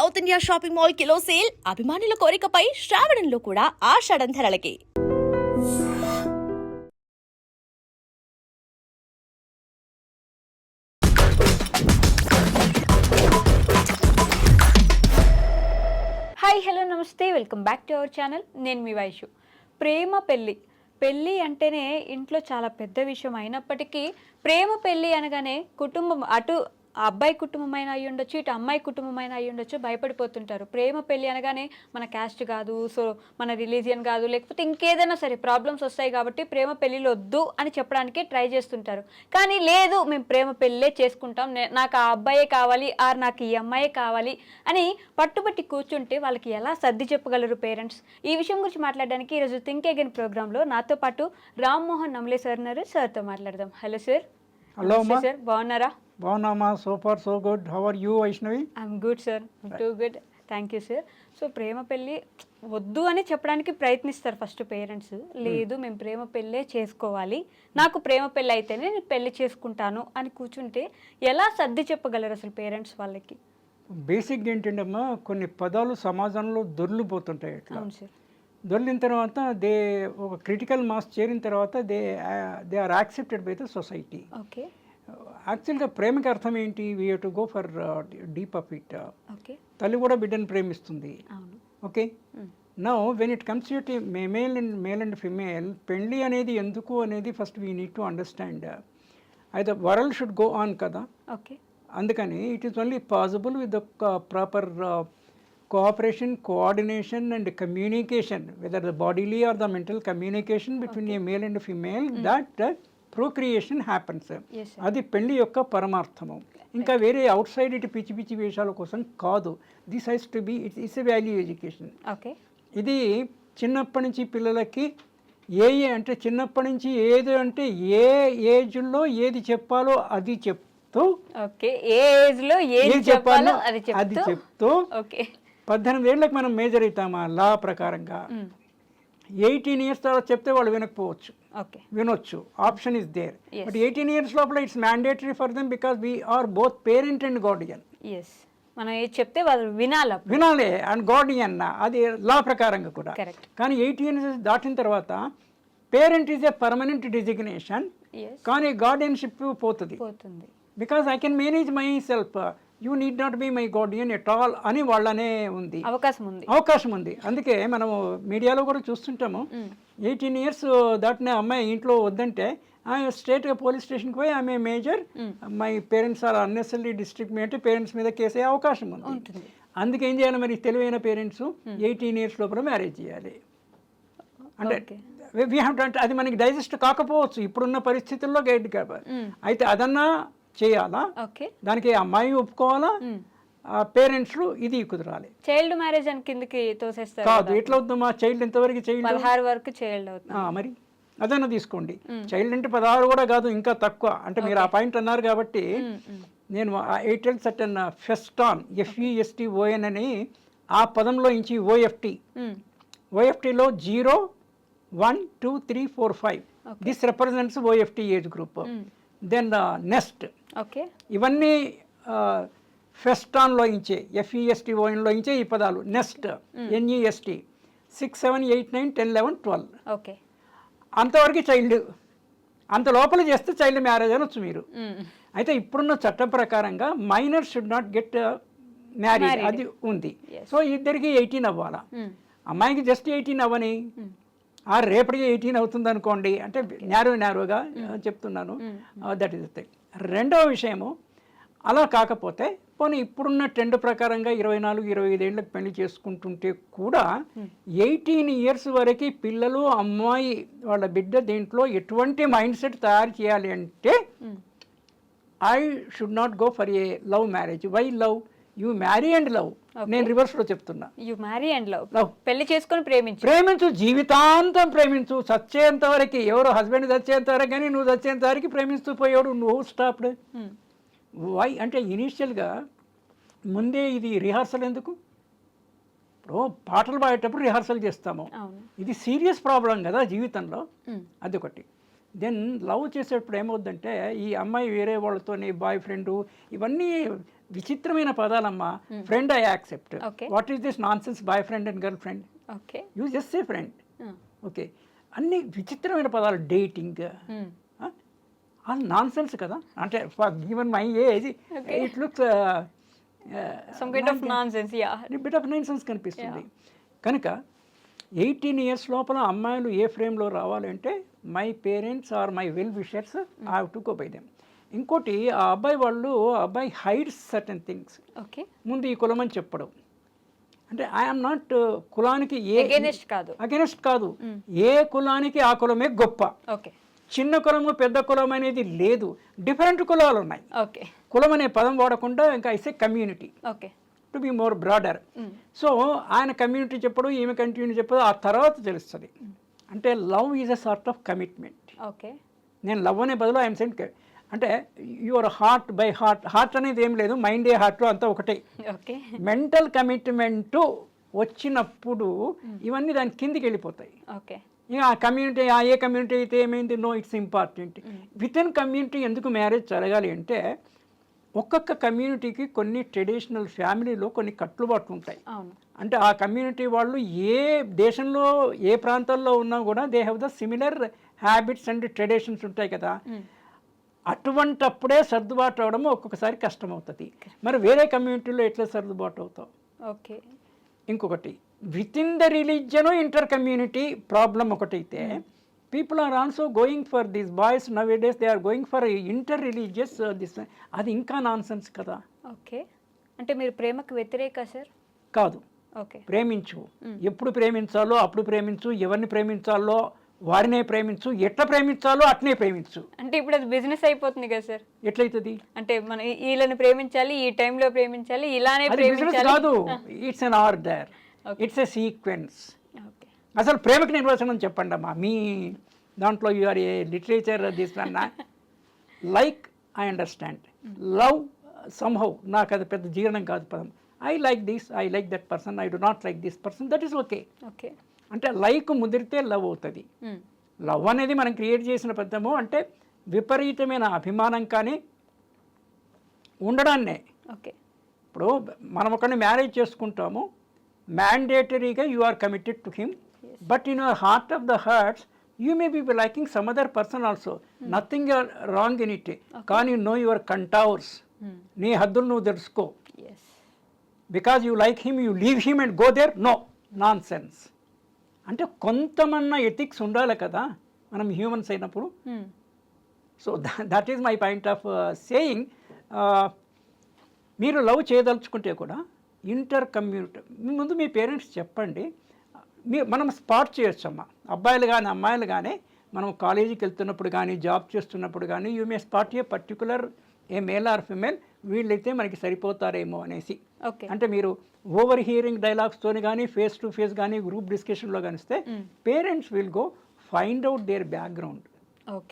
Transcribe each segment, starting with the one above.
South India shopping mall kilo sale అభిమానుల కోరికపై శ్రావణంలో కూడా ఆషాఢం ధరలకి. Hi hello నమస్తే, welcome back to our channel. నేను మీ వైషు. ప్రేమ పెళ్ళి అంటేనే ఇంట్లో చాలా పెద్ద విషయం అయినప్పటికీ ప్రేమ పెళ్ళి అనగానే కుటుంబం అటు అబ్బాయి కుటుంబమైన అయ్యి ఉండొచ్చు, ఇటు అమ్మాయి కుటుంబమైన అయ్యి ఉండొచ్చు, భయపడిపోతుంటారు. ప్రేమ పెళ్ళి అనగానే మన క్యాస్ట్ కాదు, సో మన రిలీజియన్ కాదు, లేకపోతే ఇంకేదైనా సరే ప్రాబ్లమ్స్ వస్తాయి కాబట్టి ప్రేమ పెళ్ళిళ్ళు వద్దు అని చెప్పడానికి ట్రై చేస్తుంటారు. కానీ లేదు, మేము ప్రేమ పెళ్ళే చేసుకుంటాం, నాకు ఆ అబ్బాయే కావాలి ఆర్ నాకు ఈ అమ్మాయే కావాలి అని పట్టుబట్టి కూర్చుంటే వాళ్ళకి ఎలా సర్ది చెప్పగలరు పేరెంట్స్? ఈ విషయం గురించి మాట్లాడడానికి ఈరోజు థింక్ అగైన్ ప్రోగ్రాంలో నాతో పాటు రామ్మోహన్ నమ్లే సార్ ఉన్నారు. సార్తో మాట్లాడదాం. Hello sir. హలో సార్, బాగున్నారా? బాగున్నామా, super, so good. How are you Vaishnavi? I'm good sir, too good, thank you sir. So ప్రేమ పెళ్ళి వద్దు అని చెప్పడానికి ప్రయత్నిస్తారు ఫస్ట్ పేరెంట్స్. లేదు, మేము ప్రేమ పెళ్ళే చేసుకోవాలి, నాకు ప్రేమ పెళ్ళి అయితేనే నేను పెళ్ళి చేసుకుంటాను అని కూర్చుంటే ఎలా సర్ది చెప్పగలరు అసలు పేరెంట్స్ వాళ్ళకి? బేసిక్గా ఏంటంటమ్మా, కొన్ని పదాలు సమాజంలో దొర్లిపోతుంటాయి. అట్లా అవును సార్. దొర్లిన తర్వాత ఒక క్రిటికల్ మాస్ చేరిన తర్వాత they are accepted by the society. Okay. యాక్చువల్గా ప్రేమకి అర్థం ఏంటి? We have to go for deep of it. Okay. తల్లి కూడా బిడ్డను ప్రేమిస్తుంది. అవును. Okay. Now when it comes to male and female, పెళ్ళి అనేది ఎందుకు అనేది first we need to understand. అయితే వరల్డ్ షుడ్ గో ఆన్ కదా. ఓకే. అందుకని it is only possible with the proper cooperation, coordination and communication, whether the bodily or the mental communication between a male and a female, that procreation happens. అది పెళ్లి యొక్క పరమార్థము. ఇంకా వేరే out side ఇటు పిచ్చి పిచ్చి వేషాల కోసం కాదు. This has to be it's a value education. Okay. ఇది చిన్నప్పటి నుంచి పిల్లలకి అంటే చిన్నప్పటి నుంచి ఏది అంటే ఏ ఏజ్లో ఏది చెప్పాలో అది చెప్తూ, ఓకే, ఏ ఏజ్లో ఏది చెప్పాలో అది చెప్తూ, ఓకే, 18 ఏళ్ళకి మనం మేజర్ అవుతామా లా ప్రకారంగా. 18 ఇయర్స్ తర్వాత చెప్తే వాళ్ళు వినకపోవచ్చు, వినొచ్చు, option is there. But 18 years లోపల it's mandatory for them because we are both parent and guardian. మనం ఏది చెప్తే వాళ్ళు వినాలి అండ్ గార్డియన్, అది లా ప్రకారంగా కూడా. కానీ 18 ఇయర్స్ దాటిన తర్వాత parent is a permanent designation, కానీ గార్డియన్షిప్ పోతుంది. Because I can manage my self, you need not be my Guardian at all అని వాళ్ళనే ఉంది, అవకాశం ఉంది. అందుకే మనము మీడియాలో కూడా చూస్తుంటాము, 18 ఇయర్స్ దాటిన అమ్మాయి ఇంట్లో వద్దంటే స్ట్రేట్గా పోలీస్ స్టేషన్కి పోయి ఆమె major, my parents are unnecessary district అంటే పేరెంట్స్ మీద కేసే అవకాశం ఉంది. అందుకే ఏం చేయాలి మరి తెలివైన పేరెంట్స్ 18 ఇయర్స్ లోపల మ్యారేజ్ చేయాలి. అంటే వీ హ్యావ్ టు, అది మనకి డైజెస్ట్ కాకపోవచ్చు ఇప్పుడున్న పరిస్థితుల్లో గైడ్ కాబట్టి, అయితే అదన్నా చేయాలా, దానికి అమ్మాయి ఒప్పుకోవాలా, పేరెంట్స్ ఇది కుదరాలి. చైల్డ్ మ్యారేజ్ అని కిందకి తోసేస్తారు కాదు. ఎట్లా అవుతుందమ్మా? చైల్డ్ ఎంతవరకు? చైల్డ్ 16 వరకు చైల్డ్ అవుతుంది. మరి అదన్నా తీసుకోండి. చైల్డ్ అంటే 16 కూడా కాదు, ఇంకా తక్కువ. అంటే మీరు ఆ పాయింట్ అన్నారు కాబట్టి నేను ఎయిర్టెల్ సర్టన్ ఫెస్టాన్, FESTON అని ఆ పదంలో నుంచి ఓఎఫ్టీలో 0, 1, 2, 3, 4, 5 this represents OFT age group. Then next, ఇవన్నీ ఫెస్టాన్లో ఇంచే, FESTONలో ఇంచే ఈ పదాలు. నెస్ట్, NEST, 6, 7, 8, 9, 10, 11, 12 అంతవరకు చైల్డ్. అంత లోపల చేస్తే చైల్డ్ మ్యారేజ్ అనొచ్చు మీరు. అయితే ఇప్పుడున్న చట్టం ప్రకారంగా minor should not get marriage అది ఉంది. సో ఇద్దరికి 18 అవ్వాలా. అమ్మాయికి జస్ట్ 18 అవ్వని, ఆ రేపటికి 18 అవుతుంది అనుకోండి, అంటే నేరుగా చెప్తున్నాను. That is the thing. రెండవ విషయము, అలా కాకపోతే పోనీ ఇప్పుడున్న ట్రెండ్ ప్రకారంగా 24, 25 ఏళ్ళకి పెళ్లి చేసుకుంటుంటే కూడా 18 ఇయర్స్ వరకు పిల్లలు, అమ్మాయి వాళ్ళ బిడ్డ దీంట్లో ఎటువంటి మైండ్ సెట్ తయారు చేయాలి అంటే, I should not go for a love marriage. Why love? You marry and love. నేను రివర్స్లో చెప్తున్నా. యూ మ్యారీ అండ్ లవ్, పెళ్లి చేసుకొని ప్రేమించు, జీవితాంతం ప్రేమించు, చచ్చేంత వరకు. ఎవరు హస్బెండ్ చచ్చేంత వరకు, కానీ నువ్వు చచ్చేంత వరకు ప్రేమిస్తూ పోయాడు, నువ్వు స్టాప్డ్. వై అంటే ఇనీషియల్గా ముందే ఇది రిహార్సల్ ఎందుకు? ఇప్పుడు పాటలు పాడేటప్పుడు రిహార్సల్ చేస్తాము, ఇది సీరియస్ ప్రాబ్లం కదా జీవితంలో, అదొకటి. దెన్ లవ్ చేసేటప్పుడు ఏమవుద్దంటే, ఈ అమ్మాయి వేరే వాళ్ళతోని బాయ్ ఫ్రెండ్ ఇవన్నీ విచిత్రమైన పదాలమ్మా. Friend I accept. Okay. What is this nonsense boyfriend and girlfriend? Okay. You just say friend. Okay, అన్ని విచిత్రమైన పదాలు. డేటింగ్, అది నాన్ సెన్స్ కదా. అంటే given my age it looks some kind of nonsense. Yeah, bit of nonsense కనిపిస్తుంది. కనుక 18 years లోపల అమ్మాయిలు ఏ ఫ్రేమ్లో రావాలంటే my parents are my well wishers I have to go by them. ఇంకోటి, ఆ అబ్బాయి హైడ్స్ సర్టన్ థింగ్స్. ఓకే. ముందు ఈ కులం అని చెప్పడం, అంటే ఐఎమ్ నాట్ కులానికి అగెనెస్ట్ కాదు. ఏ కులానికి ఆ కులమే గొప్ప. ఓకే. చిన్న కులము పెద్ద కులం అనేది లేదు, డిఫరెంట్ కులాలు ఉన్నాయి. ఓకే. కులం అనే పదం వాడకుండా ఇంకా I say community okay, to be more broader. So ఆయన కమ్యూనిటీ చెప్పడు, ఈమె కమ్యూనిటీ చెప్పదు, ఆ తర్వాత తెలుస్తుంది. అంటే love is a sort of commitment. Okay. నేను లవ్ అనే బదులు ఐఎమ్ సెంట్, అంటే యువర్ హార్ట్ బై హార్ట్ అనేది ఏం లేదు, మైండ్ ఏ హార్ట్ అంతా ఒకటే. ఓకే. మెంటల్ కమిట్మెంట్ వచ్చినప్పుడు ఇవన్నీ దాని కిందికి వెళ్ళిపోతాయి. ఓకే. ఇక ఆ కమ్యూనిటీ, ఏ కమ్యూనిటీ అయితే ఏమైంది, no it's important. Within community ఎందుకు మ్యారేజ్ జరగాలి అంటే, ఒక్కొక్క కమ్యూనిటీకి కొన్ని ట్రెడిషనల్ ఫ్యామిలీలో కొన్ని కట్టుబాట్లు ఉంటాయి. అంటే ఆ కమ్యూనిటీ వాళ్ళు ఏ దేశంలో ఏ ప్రాంతాల్లో ఉన్నా కూడా they have the similar habits and traditions ఉంటాయి కదా. అటువంటప్పుడే సర్దుబాటు అవడం ఒక్కొక్కసారి కష్టం అవుతుంది. మరి వేరే కమ్యూనిటీలో ఎట్లా సర్దుబాటు అవుతావు? ఓకే. ఇంకొకటి, with in the religion inter community problem ఒకటైతే, people are also going for this boys nowadays they are going for inter religious this. అది ఇంకా నాన్ సెన్స్ కదా. ఓకే. అంటే మీరు ప్రేమకు వ్యతిరేక సార్? కాదు. ఓకే. ప్రేమించు, ఎప్పుడు ప్రేమించాలో అప్పుడు ప్రేమించు, ఎవరిని ప్రేమించాలో వారినే ప్రేమించు, ఎట్లా ప్రేమించాలో అట్నే ప్రేమించు. అంటే ఇప్పుడు అది బిజినెస్ అయిపోతుంది కదా సార్. ఎట్లయితుంది? అంటే మనం వీళ్ళని ప్రేమించాలి, ఈ టైంలో ప్రేమించాలి, ఇలానే ప్రేమించాలి కాదు. It's an order, it's a sequence. Okay. అసలు ప్రేమకి నిర్వచనం చెప్పండి అమ్మా. మీ దాంట్లో యూఆర్ ఏ లిటరేచర్ తీసుకున్నా. Like I understand, love somehow నాకు అది పెద్ద జీర్ణం కాదు పదం. I like this, I like that person, I do not like this person, that is okay. Okay. అంటే లైక్ ముదిరితే లవ్ అవుతుంది. లవ్ అనేది మనం క్రియేట్ చేసిన పద్ధము, అంటే విపరీతమైన అభిమానం కానీ ఉండడాన్నే. ఓకే. ఇప్పుడు మనం ఒకరిని మ్యారేజ్ చేసుకుంటాము, మ్యాండేటరీగా you are committed to him, but in your heart of the hearts you may be liking some other person also, nothing wrong in it. కానీ నో యువర్ కంటౌర్స్, నీ హద్దులు నువ్వు తెలుసుకో. Because you like him, you leave him and go there, no, nonsense. అంటే కొంతమన్నా ethics ఉండాలి కదా మనం హ్యూమన్స్ అయినప్పుడు. So that is my point of saying. మీరు లవ్ చేయదలుచుకుంటే కూడా ఇంటర్ కమ్యూనిటీ ముందు మీ పేరెంట్స్ చెప్పండి. మనం స్పాట్ చేయొచ్చమ్మా, అబ్బాయిలు కానీ అమ్మాయిలు కానీ. మనం కాలేజీకి వెళ్తున్నప్పుడు కానీ జాబ్ చేస్తున్నప్పుడు కానీ you may spot A particular A male or female, వీళ్ళైతే మనకి సరిపోతారేమో అనేసి. అంటే మీరు ఓవర్ హియరింగ్ డైలాగ్స్తోని కానీ ఫేస్ టు ఫేస్ కానీ గ్రూప్ డిస్కషన్లో కనిస్తే parents will go find out their background.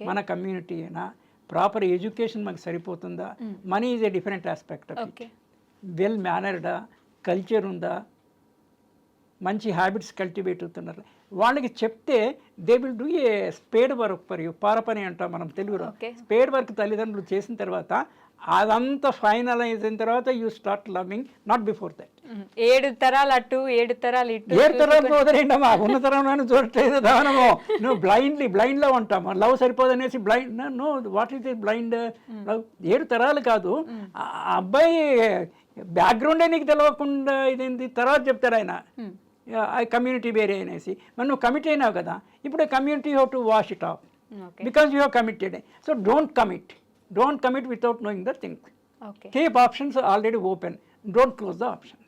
మన కమ్యూనిటీ అయినా, ప్రాపర్ ఎడ్యుకేషన్ మనకు సరిపోతుందా, money is a different aspect of it, well మేనర్డా, కల్చర్ ఉందా, మంచి హ్యాబిట్స్ కల్టివేట్ అవుతున్నారు, వాళ్ళకి చెప్తే they will do a spade work for you. పారపని అంటాం మనం తెలుగులో. స్పేడ్ వర్క్ తల్లిదండ్రులు చేసిన తర్వాత అదంతా ఫైనలైజ్ అయిన తర్వాత you start loving, not before that. 7 తరాలు అటు 7 తరాలు ఇటు, 7 తరాలు వదిలేండమ్మా, ఉన్న తరంలో చూడట్లేదు దానము. నువ్వు బ్లైండ్లో ఉంటాము, లవ్ సరిపోదనేసి blind. No, what is the blind love? 7 తరాలు కాదు, ఆ అబ్బాయి బ్యాక్గ్రౌండే నీకు తెలియకుండా ఇదేంటి తర్వాత చెప్తారు ఆయన కమ్యూనిటీ వేరే అనేసి. మరి నువ్వు కమిట్ అయినావు కదా, ఇప్పుడు community you have to wash it of because you have committed. So don't commit without knowing the thing. Keep options already open, don't close the options.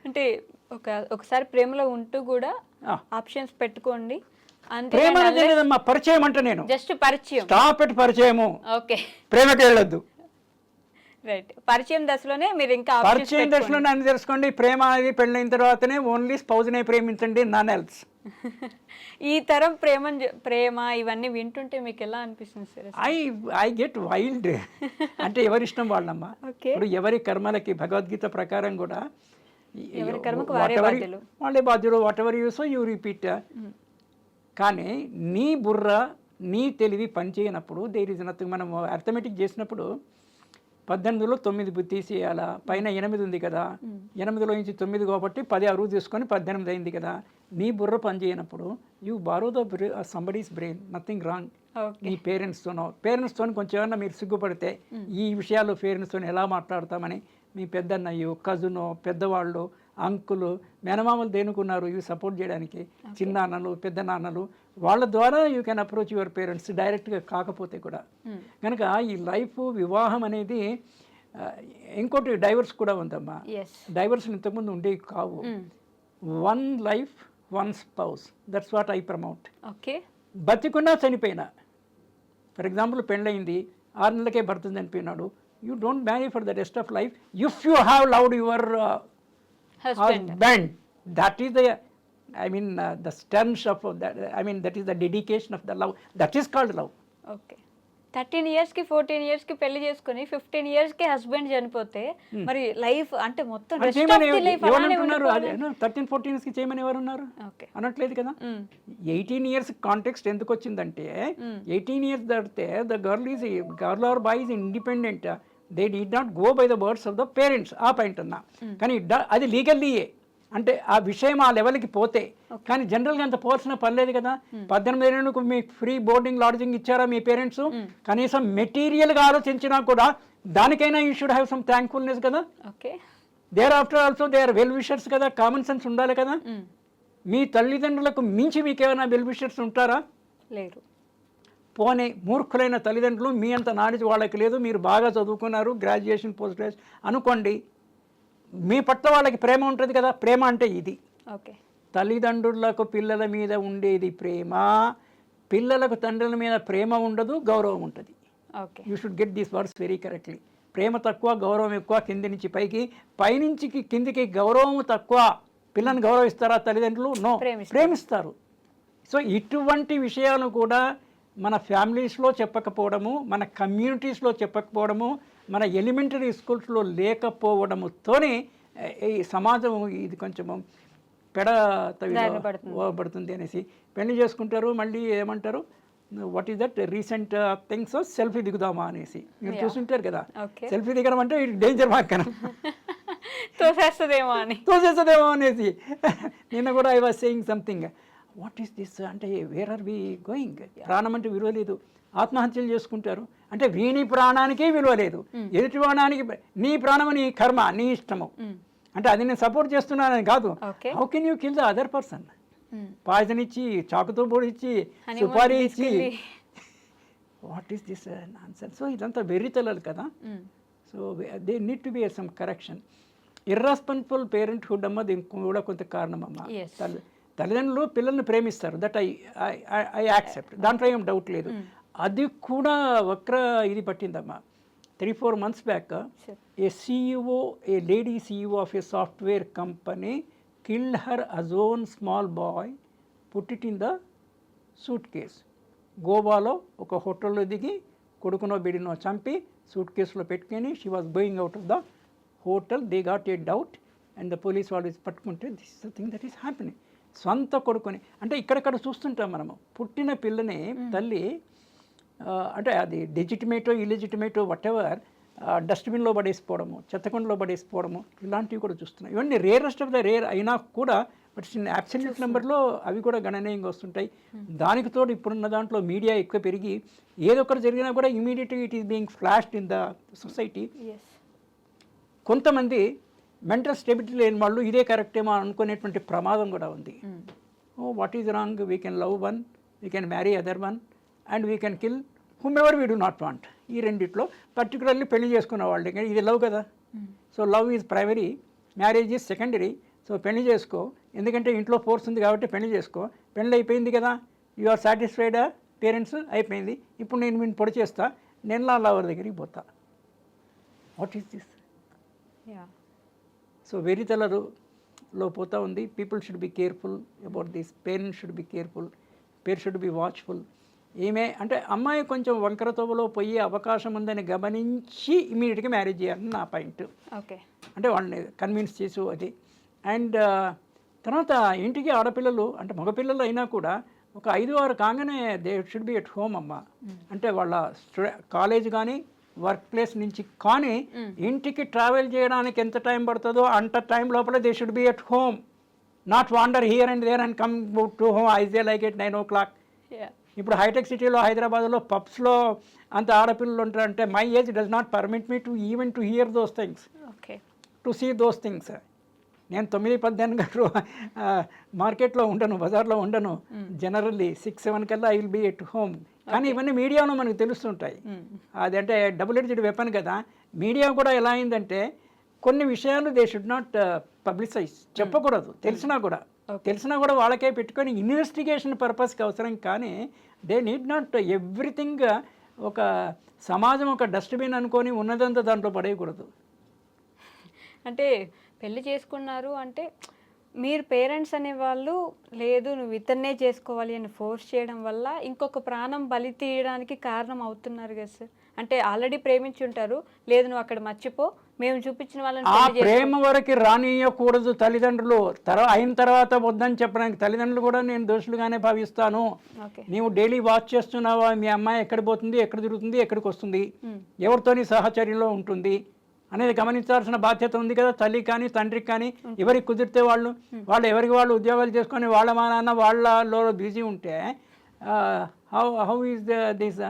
అంటే ఒకసారి ప్రేమలో ఉంటూ కూడా ఆప్షన్స్ పెట్టుకోండి. ప్రేమ అనేది లేదమ్మా, పరిచయం అంటే నేను జస్ట్ పరిచయం. స్టాప్ ఎట్ పరిచయము. ఓకే. ప్రేమకి వెళ్ళొద్దు. రైట్. పరిచయం దశలోనే మీరు ఇంకా పరిచయం దశలోనే అన్ని తెలుసుకోండి. ప్రేమ అనేది పెళ్ళైన తర్వాతనే ఓన్లీ స్పౌజ్నే ప్రేమించండి, నన్ ఎల్స్. ఈ తరం ప్రేమ ఇవన్నీ వింటుంటే మీకు ఎలా అనిపిస్తుంది సార్? I get wild. అంటే ఎవరిష్టం వాళ్ళమ్మా. ఇప్పుడు ఎవరి కర్మలకి భగవద్గీత ప్రకారం కూడా వాళ్ళే బాధ్యులు. What ever you so you repeat. కానీ నీ బుర్ర, నీ తెలివి పనిచేయనప్పుడు దేర్ ఈజ్ నథింగ్. మనం అర్థమెటిక్ చేసినప్పుడు 18లో 9 తీసేయాలా, పైన 8 ఉంది కదా, 8లో నుంచి 9 కాబట్టి 10 అరువు తీసుకొని 18 అయింది కదా. నీ బుర్ర పని చేయనప్పుడు you borrow the somebody's brain, nothing wrong. మీ పేరెంట్స్తో కొంచెం ఏమన్నా మీరు సిగ్గుపడితే ఈ విషయాలు పేరెంట్స్తో ఎలా మాట్లాడతామని మీ పెద్దన్నయ్యో, కజునో, పెద్దవాళ్ళు, అంకులు, మేనమామలు దేనుకున్నారు ఇవి సపోర్ట్ చేయడానికి, చిన్నాన్నలు, పెద్ద నాన్నలు, వాళ్ళ ద్వారా you can approach your parents డైరెక్ట్గా కాకపోతే కూడా. కనుక ఈ లైఫ్ వివాహం అనేది ఇంకోటి డైవర్స్ కూడా ఉందమ్మా. డైవర్స్ ఇంతకుముందు ఉండేవి కావు. One life, one spouse, that's what I promote. బతికున్నా చనిపోయినా, ఫర్ ఎగ్జాంపుల్ పెళ్ళయింది 6 నెలలకే భర్త చనిపోయినాడు, you don't marry for the rest of life if you have loved your husband. That is the, I mean, the terms of that, I mean, that is the dedication of the love, that is called love. 13 yearsకి 14 yearsకి పెళ్లి చేసుకుని 15 yearsకి husband చనిపోతే మరి life అంటే మొత్తం 13-14 yearsకి చేయమని ఎవరు ఉన్నారు? అనట్లేదు కదా. 18 years కాంటెక్స్ట్ ఎందుకు వచ్చిందంటే 18 years దాటితే the girl or boy is independent, they need not go by the words of the parents. ఆ పాయింట్ అన్నా. కానీ అది లీగల్లీయే, అంటే ఆ విషయం ఆ లెవెల్కి పోతే. కానీ జనరల్గా అంత పోవాల్సిన పర్లేదు కదా. 18 ఏళ్ళకు మీకు ఫ్రీ బోర్డింగ్ లాడ్జింగ్ ఇచ్చారా మీ పేరెంట్స్? కనీసం మెటీరియల్గా ఆలోచించినా కూడా దానికైనా you should have some thankfulness కదా. Thereafter also they are well wishers కదా, కామన్ సెన్స్ ఉండాలి కదా. మీ తల్లిదండ్రులకు మించి మీకేమైనా వెల్ విషర్స్ ఉంటారా? లేరు. పోనీ మూర్ఖులైన తల్లిదండ్రులు, మీ అంత నాలెడ్జ్ వాళ్ళకి లేదు, మీరు బాగా చదువుకున్నారు, గ్రాడ్యుయేషన్, పోస్ట్ గ్రాడ్యుయేషన్ అనుకోండి, మీ పట్ల వాళ్ళకి ప్రేమ ఉంటుంది కదా. ప్రేమ అంటే ఇది. తల్లిదండ్రులకు పిల్లల మీద ఉండేది ప్రేమ, పిల్లలకు తండ్రుల మీద ప్రేమ ఉండదు, గౌరవం ఉంటుంది. You should get these words very correctly. ప్రేమ తక్కువ, గౌరవం ఎక్కువ, కింది నుంచి పైకి, పైనుంచి కిందికి గౌరవం తక్కువ. పిల్లల్ని గౌరవిస్తారా తల్లిదండ్రులు? నో, ప్రేమిస్తారు. సో ఇటువంటి విషయాలు కూడా మన ఫ్యామిలీస్లో చెప్పకపోవడము, మన కమ్యూనిటీస్లో చెప్పకపోవడము, మన ఎలిమెంటరీ స్కూల్స్లో లేకపోవడముతోనే ఈ సమాజం ఇది కొంచెం పడుతుంది అనేసి పెళ్లి చేసుకుంటారు. మళ్ళీ ఏమంటారు, what is that recent things, selfie దిగుదామా అనేసి. మీరు చూస్తుంటారు కదా, సెల్ఫీ దిగడం అంటే ఇది డేంజర్ మాకన, తోసేస్తుందేమో అనేసి. నిన్న కూడా I was saying something, what is this అంటే వేర్ ఆర్ వి గోయింగ్? ప్రాణం అంటే విలువ లేదు, ఆత్మహత్యలు చేసుకుంటారు అంటే వీని ప్రాణానికే విలువ లేదు, ఎదుటి ప్రాణానికి. నీ ప్రాణం నీ కర్మ, నీ ఇష్టము. అంటే అది నేను సపోర్ట్ చేస్తున్నానని కాదు. How can you kill the other person? Poison ఇచ్చి, చాకుతో పొడిచ్చి, సుపారీ ఇచ్చి, what is this nonsense? So ఇదంతా వెర్రితలలు కదా. So they need to be some correction. Irresponsible parenthood అమ్మ దీనికి కూడా కొంత కారణం అమ్మ. తల్లిదండ్రులు పిల్లల్ని ప్రేమిస్తారు, దట్ ఐ యాక్సెప్ట్, దాంట్లో ఏం డౌట్ లేదు. అది కూడా వక్ర ఇది పట్టిందమ్మా. 3-4 months back a CEO, a lady CEO of a software company killed her as own small boy, put it in the suitcase. గోవాలో ఒక హోటల్లో దిగి కొడుకునో బిడినో చంపి సూట్ కేసులో పెట్టుకొని she was going out of the hotel. They got a doubt and the police వాళ్ళు పట్టుకుంటే this is the thing that is happening. సొంత కొడుకుని అంటే ఇక్కడక్కడ చూస్తుంటాం మనము. పుట్టిన పిల్లని తల్లి అంటే అది లెజిటిమేటో ఇలెజిటిమేటో వాట్ ఎవర్ డస్ట్బిన్లో పడేసిపోవడము, చెత్తకుండలో పడేసిపోవడము, ఇలాంటివి కూడా చూస్తున్నాం. ఇవన్నీ రేరెస్ట్ ఆఫ్ ద రేర్ అయినా కూడా బట్ ఇన్ అబ్సల్యూట్ నెంబర్లో అవి కూడా గణనీయంగా వస్తుంటాయి. దానికి తోడు ఇప్పుడున్న దాంట్లో మీడియా ఎక్కువ పెరిగి ఏదో ఒకటి జరిగినా కూడా ఇమీడియట్గా it is being flashed in the society. కొంతమంది మెంటల్ స్టెబిలిటీ లేని వాళ్ళు ఇదే కరెక్టేమో అనుకునేటువంటి ప్రమాదం కూడా ఉంది. What is wrong? We can love one, we can marry other one and we can kill whomever we do not want. ఈ రెండిట్లో పర్టికులర్లీ పెళ్లి చేసుకున్న వాళ్ళే, ఇది లవ్ కదా. So love is primary, marriage is secondary. So పెళ్లి చేసుకో, ఎందుకంటే ఇంట్లో ఫోర్స్ ఉంది కాబట్టి పెళ్లి చేసుకో. పెళ్ళి అయిపోయింది కదా, యు ఆర్ సాటిస్ఫైడా పేరెంట్స్, అయిపోయింది. ఇప్పుడు నేను వీడిని పొడి చేస్తా, నేను నా లవర్ దగ్గరికి పోతా. What is this? సో వెరితలలో పోతూ ఉంది. People should be careful about this. Parents should be careful, parents should be watchful. ఏమే అంటే అమ్మాయి కొంచెం వంకర తోవలో పోయే అవకాశం ఉందని గమనించి ఇమీడియట్గా మ్యారేజ్ చేయాలని నా పాయింట్. అంటే వాళ్ళని కన్విన్స్ చేసి అది. అండ్ తర్వాత ఇంటికి ఆడపిల్లలు అంటే మగపిల్లలు అయినా కూడా ఒక 5-6 కాగానే they should be at home అమ్మ. అంటే వాళ్ళ కాలేజ్ కానీ వర్క్ ప్లేస్ నుంచి. కానీ ఇంటికి ట్రావెల్ చేయడానికి ఎంత టైం పడుతుందో అంత టైం లోపల they should be at home, not wander here and there and come to home I they like at 9 o'clock. ఇప్పుడు హైటెక్ సిటీలో హైదరాబాద్లో పబ్స్లో అంత ఆడపిల్లలు ఉంటారంటే my age does not permit me to even to hear those things, okay, to see those things. నేను 9-10 గంటలు మార్కెట్లో ఉండను, బజార్లో ఉండను. జనరల్లీ 6-7 కల్లా I will be at home. కానీ ఇవన్నీ మీడియాలో మనకు తెలుస్తుంటాయి. అదంటే డబుల్ ఎడ్జ్డ్ వెపన్ కదా. మీడియా కూడా ఎలా అయిందంటే కొన్ని విషయాలు దే షుడ్ నాట్ పబ్లిసైజ్, చెప్పకూడదు. తెలిసినా కూడా వాళ్ళకే పెట్టుకొని ఇన్వెస్టిగేషన్ పర్పస్కి అవసరం. కానీ దే నీడ్ నాట్ ఎవ్రీథింగ్ ఒక సమాజం ఒక డస్ట్బిన్ అనుకొని ఉన్నదంతా దాంట్లో పడేయకూడదు. అంటే పెళ్లి చేసుకున్నారు అంటే మీరు పేరెంట్స్ అనేవాళ్ళు లేదు నువ్వు ఇతన్నే చేసుకోవాలి అని ఫోర్స్ చేయడం వల్ల ఇంకొక ప్రాణం బలి తీయడానికి కారణం అవుతున్నారు కదా సార్. అంటే ఆల్రెడీ ప్రేమించి ఉంటారు, లేదు నువ్వు అక్కడ మర్చిపో, మేము చూపించిన వాళ్ళని ఆ ప్రేమ వరకు రానియకూడదు తల్లిదండ్రులు. అయిన తర్వాత వద్దని చెప్పడానికి తల్లిదండ్రులు కూడా నేను దోషులుగానే భావిస్తాను. నీవు డైలీ వాచ్ చేస్తున్నావా, మీ అమ్మాయి ఎక్కడ పోతుంది, ఎక్కడ తిరుగుతుంది, ఎక్కడికి వస్తుంది, ఎవరితోని సహచర్యంలో ఉంటుంది అనేది గమనించాల్సిన బాధ్యత ఉంది కదా తల్లి కానీ తండ్రికి కానీ. ఎవరికి కుదిరితే వాళ్ళు ఎవరికి వాళ్ళు ఉద్యోగాలు చేసుకొని వాళ్ళ మా నాన్న వాళ్ళలో బిజీ ఉంటే హౌ ఈజ్ దిస్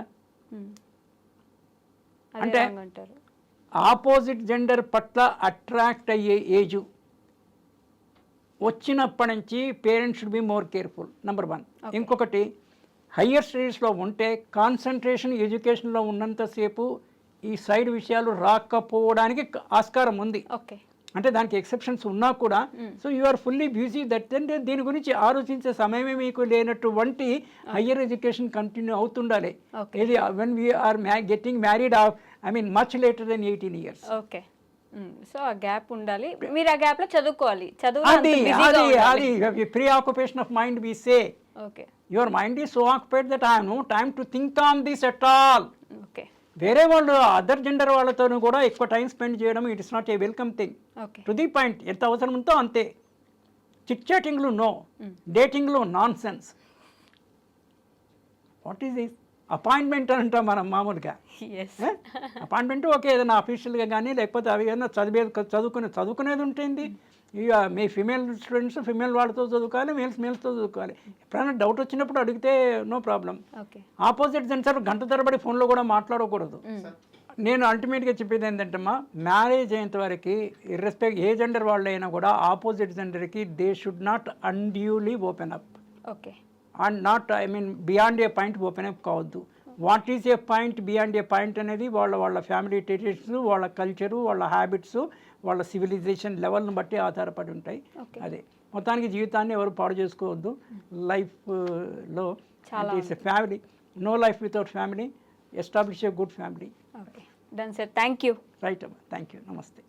అంటే ఆపోజిట్ జెండర్ పట్ల అట్రాక్ట్ అయ్యే ఏజు వచ్చినప్పటి నుంచి parents should be more careful, number 1. ఇంకొకటి హయ్యర్ స్టడీస్లో ఉంటే కాన్సన్ట్రేషన్ ఎడ్యుకేషన్లో ఉన్నంతసేపు ఈ సైడ్ విషయాలు రాకపోవడానికి ఆస్కారం ఉంది. అంటే దానికి ఎక్సెప్షన్స్ ఉన్నా కూడా. So you are fully busy that అంటే దీని గురించి ఆలోచించే సమయమే మీకు లేనటువంటి హయ్యర్ ఎడ్యుకేషన్ కంటిన్యూ అవుతుండాలి. ఇది when we are getting married I mean much later then 18 years. Okay, so ఆ గ్యాప్ ఉండాలి, మీరు ఆ గ్యాప్ లో చదువుకోవాలి. అది preoccupation of mind we say. Okay, your mind is so occupied that I have no time to think on this at all. Okay, వేరే వాళ్ళు other gender వాళ్ళతో కూడా ఎక్కువ టైం స్పెండ్ చేయడం it is not a welcome thing. To the point, ఎంత అవసరం ఉందో అంతే. చిట్ చాటింగ్లు నో, డేటింగ్లు nonsense. What is this appointment అని అంటాం మనం మామూలుగా. అపాయింట్మెంట్ ఓకే, ఏదైనా అఫీషియల్గా కానీ లేకపోతే అవి ఏదైనా చదువుకునేది ఉంటుంది. ఇక మీ ఫిమేల్ స్టూడెంట్స్ ఫిమేల్ వాళ్ళతో చదువుకోవాలి, మేల్స్తో చదువుకోవాలి. ఎప్పుడైనా డౌట్ వచ్చినప్పుడు అడిగితే నో ప్రాబ్లం. ఆపోజిట్ జెండర్ గంట తరబడి ఫోన్లో కూడా మాట్లాడకూడదు. నేను అల్టిమేట్గా చెప్పేది ఏంటంటే మ్యారేజ్ అయ్యేంత వరకు ఇర్రెస్పెక్ట్ ఏ జెండర్ వాళ్ళు అయినా కూడా ఆపోజిట్ జెండర్కి they should not unduly open up. And not I mean beyond a point open up కావద్దు. What is a point, beyond a point అనేది వాళ్ళ ఫ్యామిలీ ట్రెడిషన్స్, వాళ్ళ కల్చరు, వాళ్ళ హ్యాబిట్స్, వాళ్ళ సివిలైజేషన్ లెవెల్ని బట్టి ఆధారపడి ఉంటాయి. అదే మొత్తానికి జీవితాన్ని ఎవరు పాడు చేసుకోవద్దు. లైఫ్లో family, no life without family, establish a good family. Done sir, thank you. Right అమ్మా, థ్యాంక్ యూ, నమస్తే.